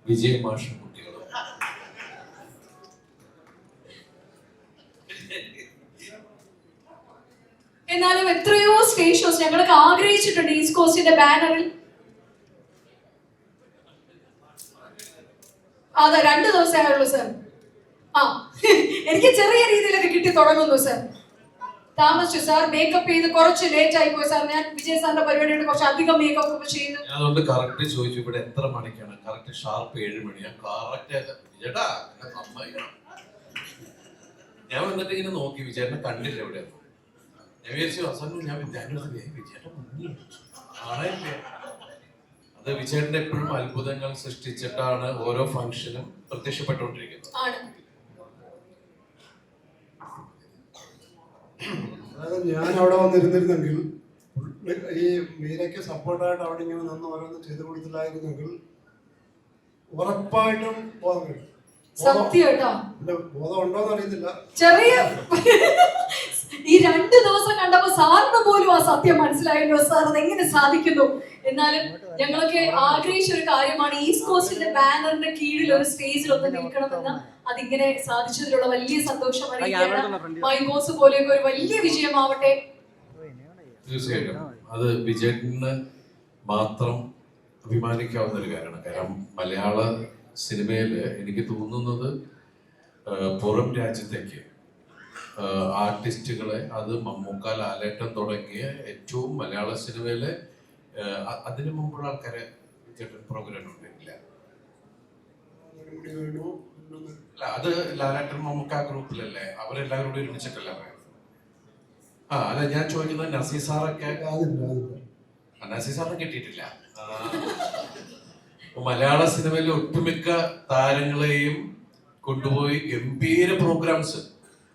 വിജയ് മാഷും കുട്ടികളും. എന്നാലും എത്രയോ സ്റ്റേജ് ഷോസ് ഞങ്ങൾക്ക് ആഗ്രഹിച്ചിട്ടുണ്ട് ഈസ്റ്റ് കോസ്റ്റിന്റെ ബാനറിൽ. അതെ, 2 ദിവസമേ ആയുള്ളൂ സർ. എനിക്ക് ചെറിയ രീതിയിലൊക്കെ കിട്ടി തുടങ്ങുന്നു സർ. താമസിച്ചു സാർ, മേക്കപ്പ് ചെയ്ത് കുറച്ച് ലേറ്റ് ആയി പോയി സാർ. ഞാൻ വിജയ് സാറിന്റെ പരിപാടിയോട് കുറച്ച് അധികം മേക്കപ്പ് ഒക്കെ ചെയ്തു. അതുകൊണ്ട് കറക്റ്റ് ചോദിച്ചു ഇവിടെ എത്ര മണിക്കാണ്. കറക്റ്റ് ഷാർപ്പ് 7 മണിയാണ്. കറക്റ്റ് ചേട്ടാ ഞാൻ വന്നിട്ട് ഇങ്ങനെ നോക്കി, വിജയനെ കണ്ടില്ല എവിടെ. ഞാൻ വിചാരിച്ചു അവസാനം ഞാൻ വിജയേട്ടൻ ആണല്ലേ. അത് വിജയേട്ടൻ എപ്പോഴും അത്ഭുതങ്ങൾ സൃഷ്ടിച്ചിട്ടാണ് ഓരോ ഫംഗ്ഷനും പ്രത്യക്ഷപ്പെട്ടുകൊണ്ടിരിക്കുന്നത്. അതായത് ഞാൻ അവിടെ വന്നിരുന്നിരുന്നെങ്കിൽ, ഈ മീരയ്ക്ക് സപ്പോർട്ടായിട്ട് അവിടെ ഇങ്ങനെ നിന്ന് ഓരോന്ന് ചെയ്തു കൊടുത്തില്ലായിരുന്നെങ്കിൽ ഉറപ്പായിട്ടും ബോധം കിട്ടും. ബോധം ഉണ്ടോന്ന് അറിയത്തില്ല. ചെറിയ ഈ 2 ദിവസം കണ്ടപ്പോ സാറിന് പോലും ആ സത്യം മനസ്സിലായല്ലോ സാർ, അതെങ്ങനെ സാധിക്കുന്നു. എന്നാലും ഞങ്ങളൊക്കെ ആഗ്രഹിച്ച ഒരു കാര്യമാണ് ഈസ്റ്റ് കോസ്റ്റിന്റെ ബാനറിന്റെ കീഴിൽ ഒരു സ്റ്റേജിൽ ഒന്ന് നിൽക്കണമെന്ന്. അതിങ്ങനെ സാധിച്ചതിലുള്ള വലിയ സന്തോഷം അറിയിക്കുകയാണ്. മൈ ബോസ് പോലെയൊക്കെ ഒരു വലിയ വിജയമാവട്ടെ. തീർച്ചയായിട്ടും അത് വിജയേട്ടന് മാത്രം അഭിമാനിക്കാവുന്ന ഒരു കാര്യമാണ്. കാരണം മലയാള സിനിമയിൽ എനിക്ക് തോന്നുന്നത് പുറം രാജ്യത്തേക്ക് ആർട്ടിസ്റ്റുകളെ, അത് മമ്മൂക്ക, ലാലേട്ടൻ തുടങ്ങിയ ഏറ്റവും മലയാള സിനിമയിലെ അതിനു മുമ്പുള്ള ആൾക്കാരെ വിജയേട്ടൻ പ്രോഗ്രാം ഉണ്ടില്ല. അത് ലാലേട്ടൻ മമ്മൂക്ക ഗ്രൂപ്പിലല്ലേ, അവരെല്ലാവരും കൂടി ഒരുമിച്ചിട്ടല്ല പറയുന്നത്. അല്ല ഞാൻ ചോദിക്കുന്നത് നസീർ സാറൊക്കെ, നസീർ സാറിനെ കിട്ടിയിട്ടില്ല. മലയാള സിനിമയിലെ ഒട്ടുമിക്ക താരങ്ങളെയും കൊണ്ടുപോയി ഗംഭീര പ്രോഗ്രാംസ്.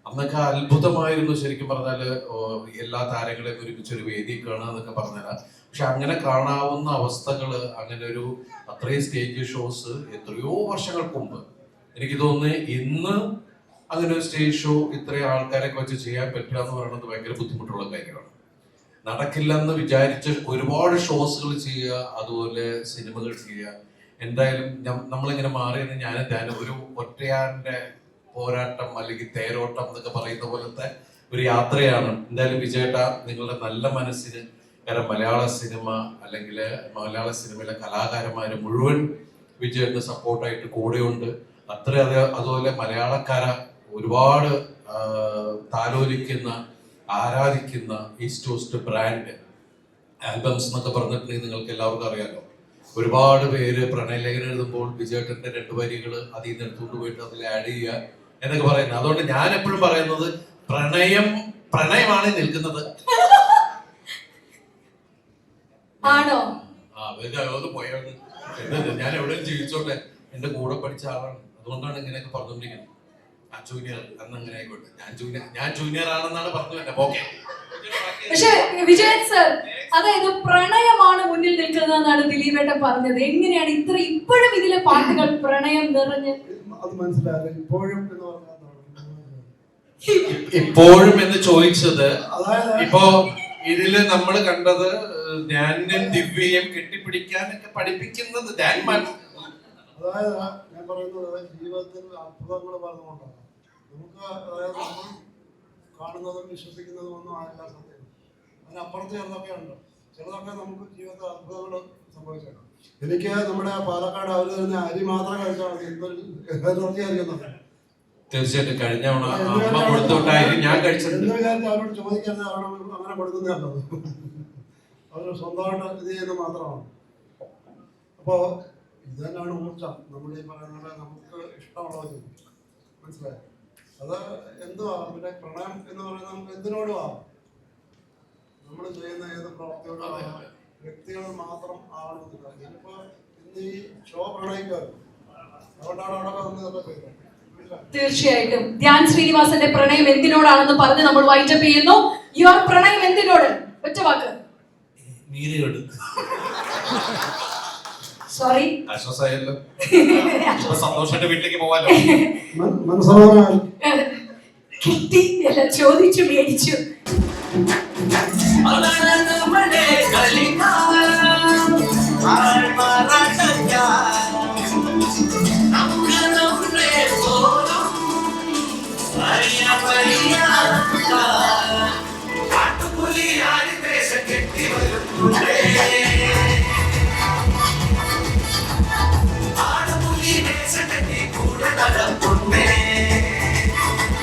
അന്നൊക്കെ അത്ഭുതമായിരുന്നു ശരിക്കും പറഞ്ഞാല്, എല്ലാ താരങ്ങളെയും ഒരുമിച്ചൊരു വേദി കാണുക എന്നൊക്കെ പറഞ്ഞാൽ. പക്ഷെ അങ്ങനെ കാണാവുന്ന അവസ്ഥകള്, അങ്ങനെ ഒരു അത്രയും സ്റ്റേജ് ഷോസ് എത്രയോ വർഷങ്ങൾക്ക് മുമ്പ്. എനിക്ക് തോന്നുന്നു ഇന്ന് അങ്ങനെ ഒരു സ്റ്റേജ് ഷോ ഇത്രയും ആൾക്കാരൊക്കെ വെച്ച് ചെയ്യാൻ പറ്റുക എന്ന് പറയുന്നത് ഭയങ്കര ബുദ്ധിമുട്ടുള്ള കാര്യമാണ്. നടക്കില്ലെന്ന് വിചാരിച്ച ഒരുപാട് ഷോസുകൾ ചെയ്യുക, അതുപോലെ സിനിമകൾ ചെയ്യുക. എന്തായാലും നമ്മളിങ്ങനെ മാറിയെന്ന് ഞാൻ ഒരു ഒറ്റയാന്റെ പോരാട്ടം അല്ലെങ്കിൽ തേരോട്ടം എന്നൊക്കെ പറയുന്ന പോലത്തെ ഒരു യാത്രയാണ്. എന്തായാലും വിജയേട്ടാ, നിങ്ങളുടെ നല്ല മനസ്സിന്, കാരണം മലയാള സിനിമ അല്ലെങ്കിൽ മലയാള സിനിമയിലെ കലാകാരന്മാര് മുഴുവൻ വിജയേട്ടന് സപ്പോർട്ടായിട്ട് കൂടെയുണ്ട്. അതുപോലെ മലയാളക്കാര ഒരുപാട് താലോലിക്കുന്ന, ആരാധിക്കുന്ന ഈസ്റ്റ് കോസ്റ്റ് ബ്രാൻഡ് ആൽബംസ് എന്നൊക്കെ പറഞ്ഞിട്ടുണ്ടെങ്കിൽ നിങ്ങൾക്ക് എല്ലാവർക്കും അറിയാലോ. ഒരുപാട് പേര് പ്രണയലേഖനം എഴുതുമ്പോൾ വിജയേട്ടന്റെ 2 വരികൾ അതിൽ നിന്ന് എടുത്തുകൊണ്ട് പോയിട്ട് അതിൽ ആഡ് ചെയ്യുക എന്നൊക്കെ പറയുന്നത്. അതുകൊണ്ട് ഞാൻ എപ്പോഴും പറയുന്നത് പ്രണയമാണ് നിൽക്കുന്നത്. ആണോ? പോയത് ഞാൻ എവിടെയും ജീവിച്ചോട്ടെ, എന്റെ കൂടെ പഠിച്ച ആളാണ്. അതുകൊണ്ടാണ് ഇങ്ങനെയൊക്കെ പറഞ്ഞുകൊണ്ടിരിക്കുന്നത്. ഞാൻ ജൂനിയർ അന്ന് അങ്ങനെ ആയിക്കോട്ടെ, ഞാൻ ജൂനിയർ ആണെന്നാണ് പറഞ്ഞു. ഓക്കെ. പക്ഷെ വിജയൻ സർ, അതായത് പ്രണയമാണ് മുന്നിൽ നിൽക്കുന്നതെന്നാണ് ദിലീപേട്ടൻ പറഞ്ഞത്. എങ്ങനെയാണ് ഇപ്പോഴും ഇതിലെ പാട്ടുകൾ പ്രണയം നിറഞ്ഞ്? അത് മനസ്സിലായി. ഇപ്പോഴും എന്ന് ചോദിച്ചത്, ഇപ്പോ ഇതില് നമ്മൾ കണ്ടത് ധ്യാനും ദിവ്യയും കെട്ടിപ്പിടിക്കാനൊക്കെ പഠിപ്പിക്കുന്നത് അതായത് ഞാൻ പറയുന്നത് ജീവിതത്തിൽ അത്ഭുതങ്ങൾ പറഞ്ഞുകൊണ്ടാണ്. നമുക്ക് അതായത് നമ്മൾ കാണുന്നതും വിശ്വസിക്കുന്നതും ഒന്നും ആയില്ല സത്യം. അതിനപ്പുറത്ത് ചിലതൊക്കെ നമുക്ക് ജീവിതത്തിൽ അത്ഭുതങ്ങൾ സംഭവിച്ചേക്കാം. എനിക്ക് നമ്മുടെ പാലക്കാട് അവർ തന്നെ അരി മാത്രം കഴിച്ചാൽ മതി, എനർജി അറിയുന്നത്. തീർച്ചയായിട്ടും കഴിഞ്ഞ അമ്മ കൊടുത്തോട്ടായിരിക്കും ഞാൻ കഴിച്ചത് എന്ന് വിചാരിച്ച് അവരോട് ചോദിക്കാൻ അങ്ങനെ കൊടുക്കുന്നതല്ലോ. അവർ സ്വന്തമായിട്ട് ഇത് ചെയ്യുന്നത് മാത്രമാണ്. അപ്പോൾ ഇത് തന്നെയാണ് ഊർജം. നമ്മൾ ഈ പറയുന്നത് നമുക്ക് ഇഷ്ടമുള്ളത് മനസ്സിലായി. അത് എന്തുവാ, പിന്നെ പ്രണയം എന്ന് പറയുന്നത് നമുക്ക് എന്തിനോടും ആവാം. നമ്മൾ ചെയ്യുന്ന ഏത് പ്രവർത്തിയോടും വ്യക്തികൾ മാത്രം ആവണമെന്നില്ല. ഇനിയിപ്പോ ഇന്ന് ഈ ഷോ പ്രണയിക്കാറ്, അതുകൊണ്ടാണ് അവിടെ വന്നതൊക്കെ ചെയ്തത്. തീർച്ചയായിട്ടും ധ്യാൻ ശ്രീനിവാസന്റെ പ്രണയം എന്തിനോടാണെന്ന് പറഞ്ഞ് നമ്മൾ വൈൻഡപ്പ് ചെയ്യുന്നു. യുവർ പ്രണയം എന്തിനോട്? ഒറ്റ വാക്ക്. സോറി, ആശ്വാസമായല്ലോ. സന്തോഷമായിട്ട് വീട്ടിലേക്ക് പോവാലോ. കിട്ടി അല്ല, ചോദിച്ചു മേടിച്ചു. വരുന്നുണ്ടേ